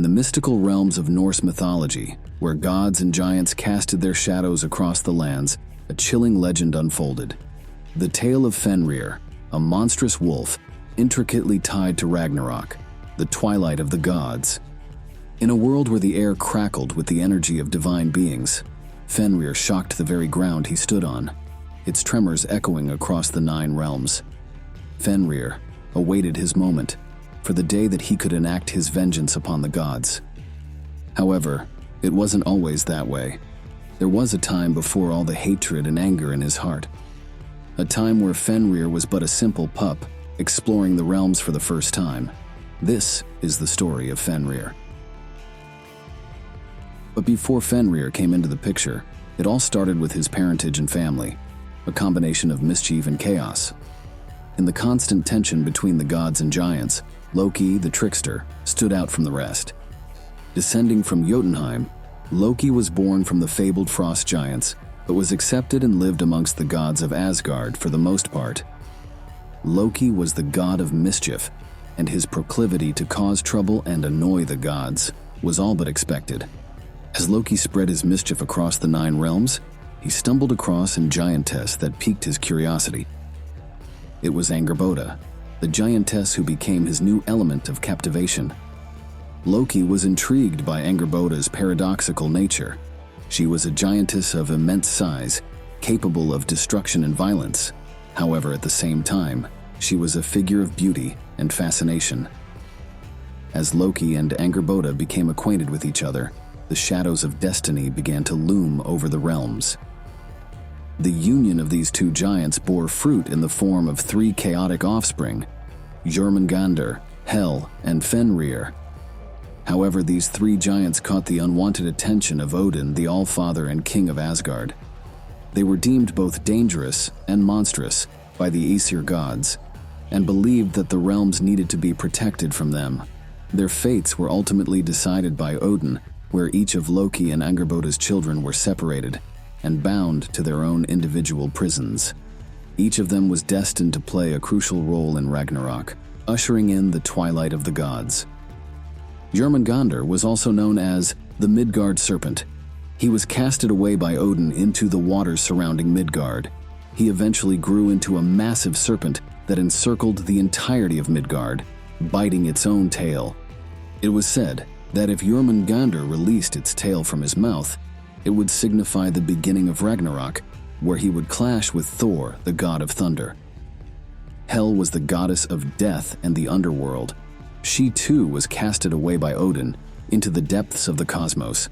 In the mystical realms of Norse mythology, where gods and giants casted their shadows across the lands, a chilling legend unfolded. The tale of Fenrir, a monstrous wolf intricately tied to Ragnarok, the twilight of the gods. In a world where the air crackled with the energy of divine beings, Fenrir shocked the very ground he stood on, its tremors echoing across the 9 realms. Fenrir awaited his moment, for the day that he could enact his vengeance upon the gods. However, it wasn't always that way. There was a time before all the hatred and anger in his heart. A time where Fenrir was but a simple pup, exploring the realms for the first time. This is the story of Fenrir. But before Fenrir came into the picture, it all started with his parentage and family, a combination of mischief and chaos. In the constant tension between the gods and giants, Loki, the trickster, stood out from the rest. Descending from Jotunheim, Loki was born from the fabled frost giants, but was accepted and lived amongst the gods of Asgard for the most part. Loki was the god of mischief, and his proclivity to cause trouble and annoy the gods was all but expected. As Loki spread his mischief across the 9 realms, he stumbled across a giantess that piqued his curiosity. It was Angerboda, the giantess who became his new element of captivation. Loki was intrigued by Angerboda's paradoxical nature. She was a giantess of immense size, capable of destruction and violence. However, at the same time, she was a figure of beauty and fascination. As Loki and Angerboda became acquainted with each other, the shadows of destiny began to loom over the realms. The union of these 2 giants bore fruit in the form of 3 chaotic offspring: Jormungandr, Hel, and Fenrir. However, these 3 giants caught the unwanted attention of Odin, the All-Father and King of Asgard. They were deemed both dangerous and monstrous by the Aesir gods, and believed that the realms needed to be protected from them. Their fates were ultimately decided by Odin, where each of Loki and Angerboda's children were separated and bound to their own individual prisons. Each of them was destined to play a crucial role in Ragnarok, ushering in the twilight of the gods. Jormungandr was also known as the Midgard Serpent. He was casted away by Odin into the waters surrounding Midgard. He eventually grew into a massive serpent that encircled the entirety of Midgard, biting its own tail. It was said that if Jormungandr released its tail from his mouth, it would signify the beginning of Ragnarok, where he would clash with Thor, the god of thunder. Hel was the goddess of death and the underworld. She too was casted away by Odin into the depths of the cosmos.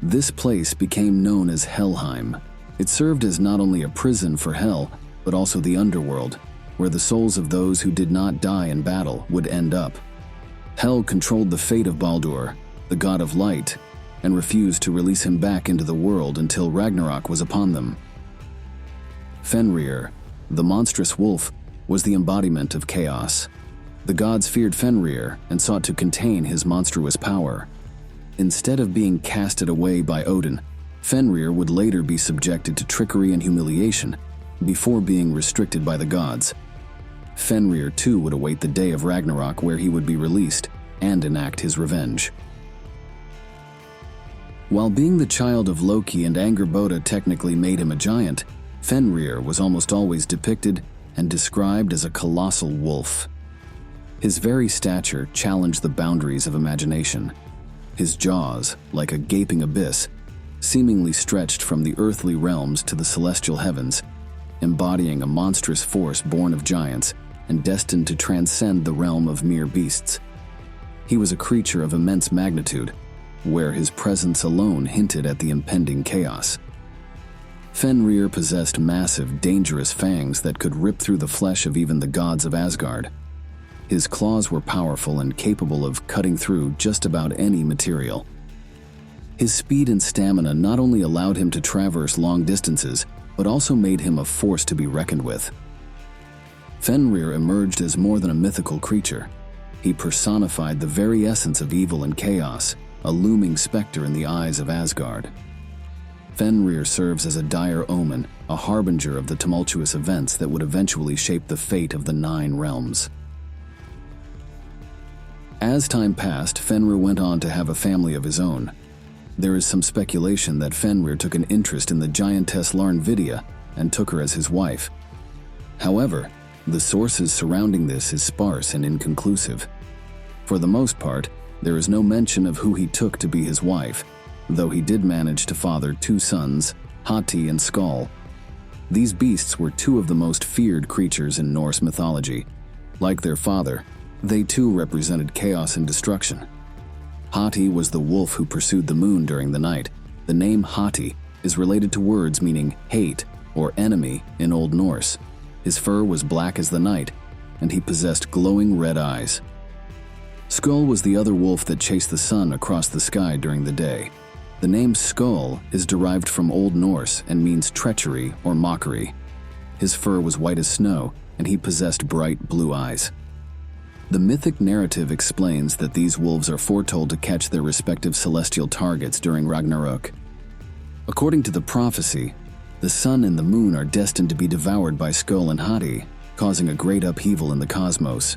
This place became known as Helheim. It served as not only a prison for Hel, but also the underworld, where the souls of those who did not die in battle would end up. Hel controlled the fate of Baldur, the god of light, and refused to release him back into the world until Ragnarok was upon them. Fenrir, the monstrous wolf, was the embodiment of chaos. The gods feared Fenrir and sought to contain his monstrous power. Instead of being casted away by Odin, Fenrir would later be subjected to trickery and humiliation before being restricted by the gods. Fenrir too would await the day of Ragnarok, where he would be released and enact his revenge. While being the child of Loki and Angerboda technically made him a giant, Fenrir was almost always depicted and described as a colossal wolf. His very stature challenged the boundaries of imagination. His jaws, like a gaping abyss, seemingly stretched from the earthly realms to the celestial heavens, embodying a monstrous force born of giants and destined to transcend the realm of mere beasts. He was a creature of immense magnitude, where his presence alone hinted at the impending chaos. Fenrir possessed massive, dangerous fangs that could rip through the flesh of even the gods of Asgard. His claws were powerful and capable of cutting through just about any material. His speed and stamina not only allowed him to traverse long distances, but also made him a force to be reckoned with. Fenrir emerged as more than a mythical creature. He personified the very essence of evil and chaos, a looming specter in the eyes of Asgard. Fenrir serves as a dire omen, a harbinger of the tumultuous events that would eventually shape the fate of the 9 realms. As time passed, Fenrir went on to have a family of his own. There is some speculation that Fenrir took an interest in the giantess Larnvidia and took her as his wife. However, the sources surrounding this is sparse and inconclusive. For the most part, there is no mention of who he took to be his wife, though he did manage to father 2 sons, Hati and Skull. These beasts were 2 of the most feared creatures in Norse mythology. Like their father, they too represented chaos and destruction. Hati was the wolf who pursued the moon during the night. The name Hati is related to words meaning hate or enemy in Old Norse. His fur was black as the night, and he possessed glowing red eyes. Skull was the other wolf that chased the sun across the sky during the day. The name Skull is derived from Old Norse and means treachery or mockery. His fur was white as snow, and he possessed bright blue eyes. The mythic narrative explains that these wolves are foretold to catch their respective celestial targets during Ragnarok. According to the prophecy, the sun and the moon are destined to be devoured by Skull and Hati, causing a great upheaval in the cosmos.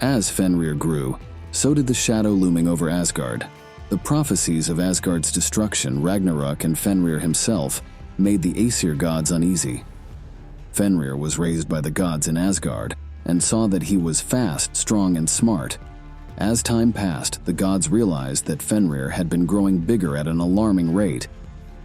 As Fenrir grew, so did the shadow looming over Asgard. The prophecies of Asgard's destruction, Ragnarok, and Fenrir himself made the Aesir gods uneasy. Fenrir was raised by the gods in Asgard and saw that he was fast, strong, and smart. As time passed, the gods realized that Fenrir had been growing bigger at an alarming rate.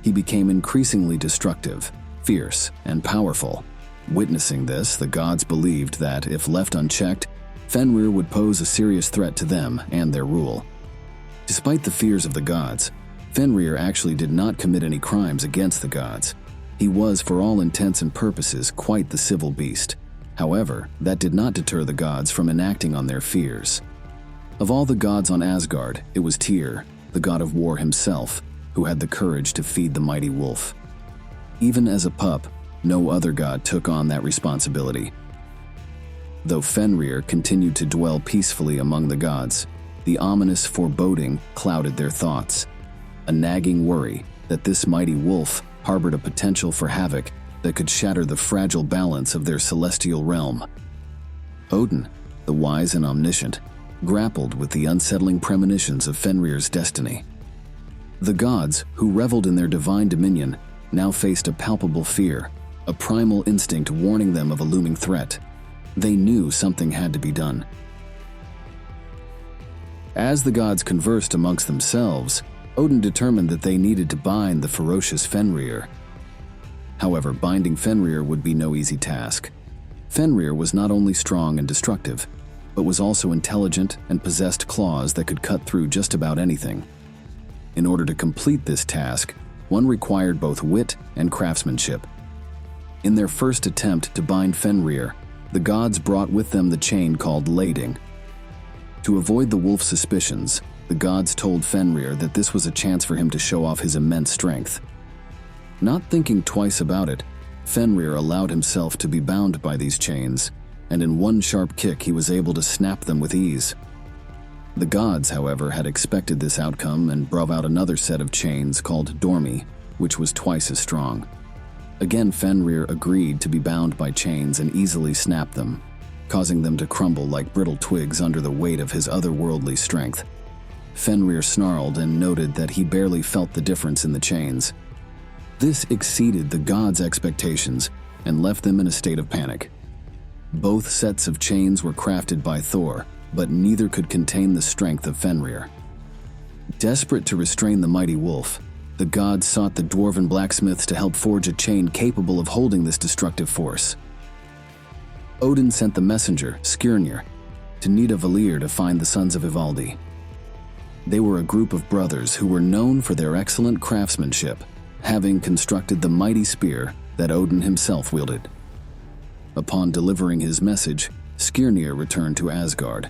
He became increasingly destructive, fierce, and powerful. Witnessing this, the gods believed that, if left unchecked, Fenrir would pose a serious threat to them and their rule. Despite the fears of the gods, Fenrir actually did not commit any crimes against the gods. He was, for all intents and purposes, quite the civil beast. However, that did not deter the gods from enacting on their fears. Of all the gods on Asgard, it was Tyr, the god of war himself, who had the courage to feed the mighty wolf. Even as a pup, no other god took on that responsibility. Though Fenrir continued to dwell peacefully among the gods, the ominous foreboding clouded their thoughts. A nagging worry that this mighty wolf harbored a potential for havoc that could shatter the fragile balance of their celestial realm. Odin, the wise and omniscient, grappled with the unsettling premonitions of Fenrir's destiny. The gods, who reveled in their divine dominion, now faced a palpable fear, a primal instinct warning them of a looming threat. They knew something had to be done. As the gods conversed amongst themselves, Odin determined that they needed to bind the ferocious Fenrir. However, binding Fenrir would be no easy task. Fenrir was not only strong and destructive, but was also intelligent and possessed claws that could cut through just about anything. In order to complete this task, one required both wit and craftsmanship. In their first attempt to bind Fenrir, the gods brought with them the chain called lading. To avoid the wolf's suspicions, the gods told Fenrir that this was a chance for him to show off his immense strength. Not thinking twice about it, Fenrir allowed himself to be bound by these chains, and in one sharp kick he was able to snap them with ease. The gods, however, had expected this outcome and brought out another set of chains called Dormi, which was twice as strong. Again, Fenrir agreed to be bound by chains and easily snapped them, causing them to crumble like brittle twigs under the weight of his otherworldly strength. Fenrir snarled and noted that he barely felt the difference in the chains. This exceeded the gods' expectations and left them in a state of panic. Both sets of chains were crafted by Thor, but neither could contain the strength of Fenrir. Desperate to restrain the mighty wolf, the gods sought the dwarven blacksmiths to help forge a chain capable of holding this destructive force. Odin sent the messenger, Skirnir, to Nidavellir to find the sons of Ivaldi. They were a group of brothers who were known for their excellent craftsmanship, having constructed the mighty spear that Odin himself wielded. Upon delivering his message, Skirnir returned to Asgard.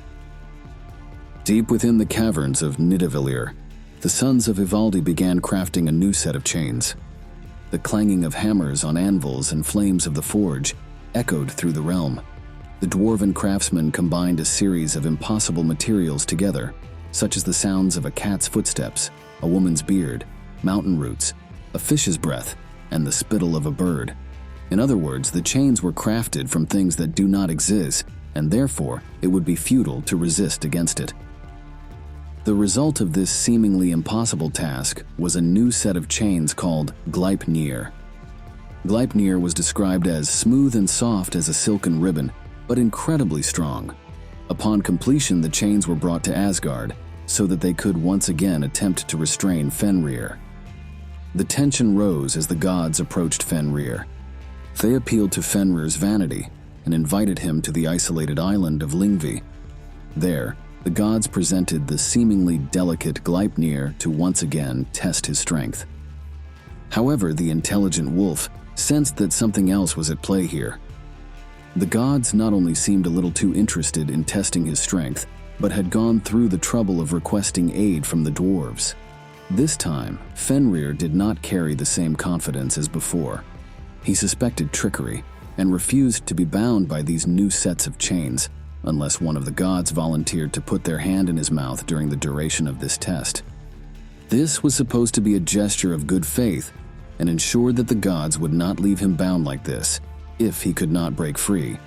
Deep within the caverns of Nidavellir, the sons of Ivaldi began crafting a new set of chains. The clanging of hammers on anvils and flames of the forge echoed through the realm. The dwarven craftsmen combined a series of impossible materials together, such as the sounds of a cat's footsteps, a woman's beard, mountain roots, a fish's breath, and the spittle of a bird. In other words, the chains were crafted from things that do not exist, and therefore it would be futile to resist against it. The result of this seemingly impossible task was a new set of chains called Gleipnir. Gleipnir was described as smooth and soft as a silken ribbon, but incredibly strong. Upon completion, the chains were brought to Asgard, so that they could once again attempt to restrain Fenrir. The tension rose as the gods approached Fenrir. They appealed to Fenrir's vanity and invited him to the isolated island of Lyngvi. There, the gods presented the seemingly delicate Gleipnir to once again test his strength. However, the intelligent wolf sensed that something else was at play here. The gods not only seemed a little too interested in testing his strength, but had gone through the trouble of requesting aid from the dwarves. This time, Fenrir did not carry the same confidence as before. He suspected trickery and refused to be bound by these new sets of chains, unless one of the gods volunteered to put their hand in his mouth during the duration of this test. This was supposed to be a gesture of good faith and ensured that the gods would not leave him bound like this if he could not break free.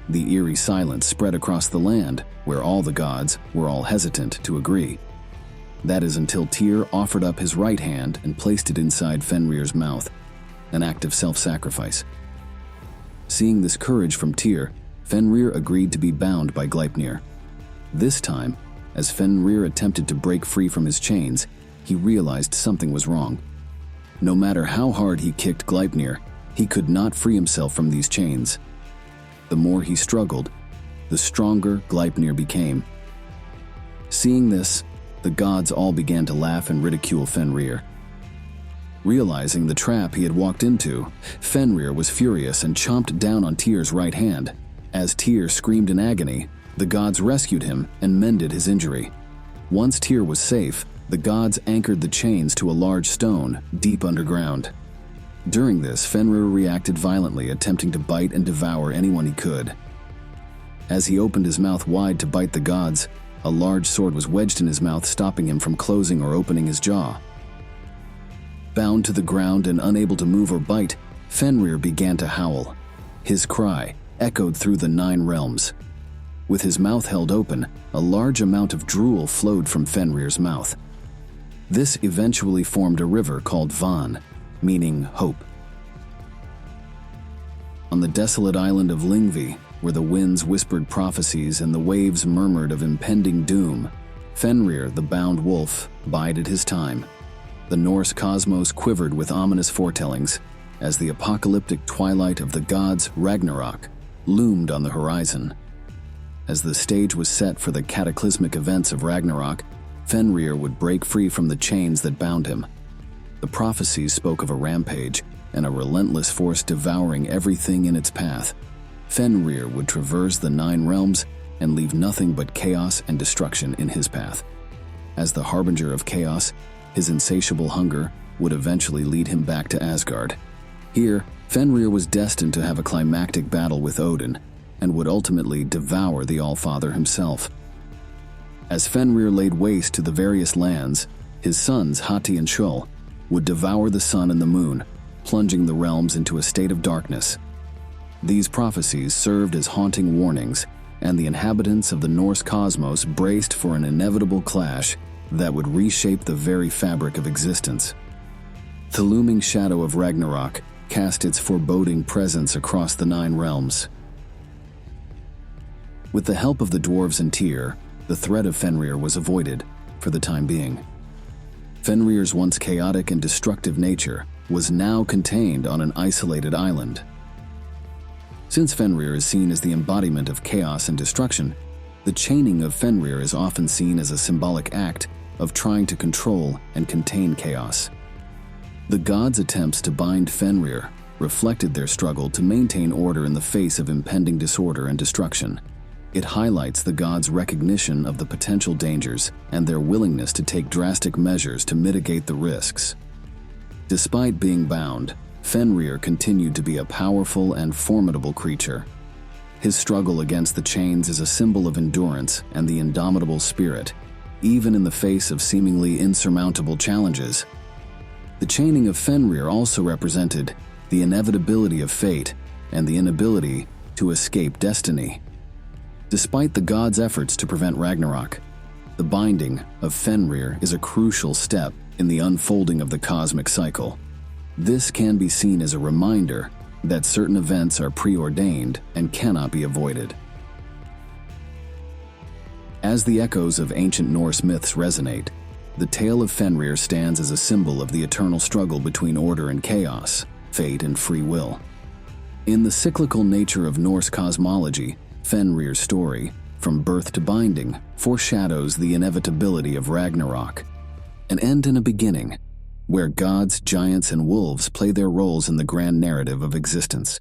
The eerie silence spread across the land, where all the gods were all hesitant to agree. That is until Tyr offered up his right hand and placed it inside Fenrir's mouth, an act of self-sacrifice. Seeing this courage from Tyr, Fenrir agreed to be bound by Gleipnir. This time, as Fenrir attempted to break free from his chains, he realized something was wrong. No matter how hard he kicked Gleipnir, he could not free himself from these chains. The more he struggled, the stronger Gleipnir became. Seeing this, the gods all began to laugh and ridicule Fenrir. Realizing the trap he had walked into, Fenrir was furious and chomped down on Tyr's right hand. As Tyr screamed in agony, the gods rescued him and mended his injury. Once Tyr was safe, the gods anchored the chains to a large stone deep underground. During this, Fenrir reacted violently, attempting to bite and devour anyone he could. As he opened his mouth wide to bite the gods, a large sword was wedged in his mouth, stopping him from closing or opening his jaw. Bound to the ground and unable to move or bite, Fenrir began to howl. His cry echoed through the 9 realms. With his mouth held open, a large amount of drool flowed from Fenrir's mouth. This eventually formed a river called Van, meaning hope. On the desolate island of Lyngvi, where the winds whispered prophecies and the waves murmured of impending doom, Fenrir, the bound wolf, bided his time. The Norse cosmos quivered with ominous foretellings as the apocalyptic twilight of the gods' Ragnarok loomed on the horizon. As the stage was set for the cataclysmic events of Ragnarok, Fenrir would break free from the chains that bound him. The prophecies spoke of a rampage and a relentless force devouring everything in its path. Fenrir would traverse the 9 realms and leave nothing but chaos and destruction in his path. As the harbinger of chaos, his insatiable hunger would eventually lead him back to Asgard. Here, Fenrir was destined to have a climactic battle with Odin and would ultimately devour the Allfather himself. As Fenrir laid waste to the various lands, his sons Hati and Shul would devour the sun and the moon, plunging the realms into a state of darkness. These prophecies served as haunting warnings, and the inhabitants of the Norse cosmos braced for an inevitable clash that would reshape the very fabric of existence. The looming shadow of Ragnarok cast its foreboding presence across the 9 realms. With the help of the dwarves and Tyr, the threat of Fenrir was avoided for the time being. Fenrir's once chaotic and destructive nature was now contained on an isolated island. Since Fenrir is seen as the embodiment of chaos and destruction, the chaining of Fenrir is often seen as a symbolic act of trying to control and contain chaos. The gods' attempts to bind Fenrir reflected their struggle to maintain order in the face of impending disorder and destruction. It highlights the gods' recognition of the potential dangers and their willingness to take drastic measures to mitigate the risks. Despite being bound, Fenrir continued to be a powerful and formidable creature. His struggle against the chains is a symbol of endurance and the indomitable spirit, even in the face of seemingly insurmountable challenges. The chaining of Fenrir also represented the inevitability of fate and the inability to escape destiny. Despite the gods' efforts to prevent Ragnarok, the binding of Fenrir is a crucial step in the unfolding of the cosmic cycle. This can be seen as a reminder that certain events are preordained and cannot be avoided. As the echoes of ancient Norse myths resonate, the tale of Fenrir stands as a symbol of the eternal struggle between order and chaos, fate and free will. In the cyclical nature of Norse cosmology, Fenrir's story, from birth to binding, foreshadows the inevitability of Ragnarok, an end and a beginning, where gods, giants, and wolves play their roles in the grand narrative of existence.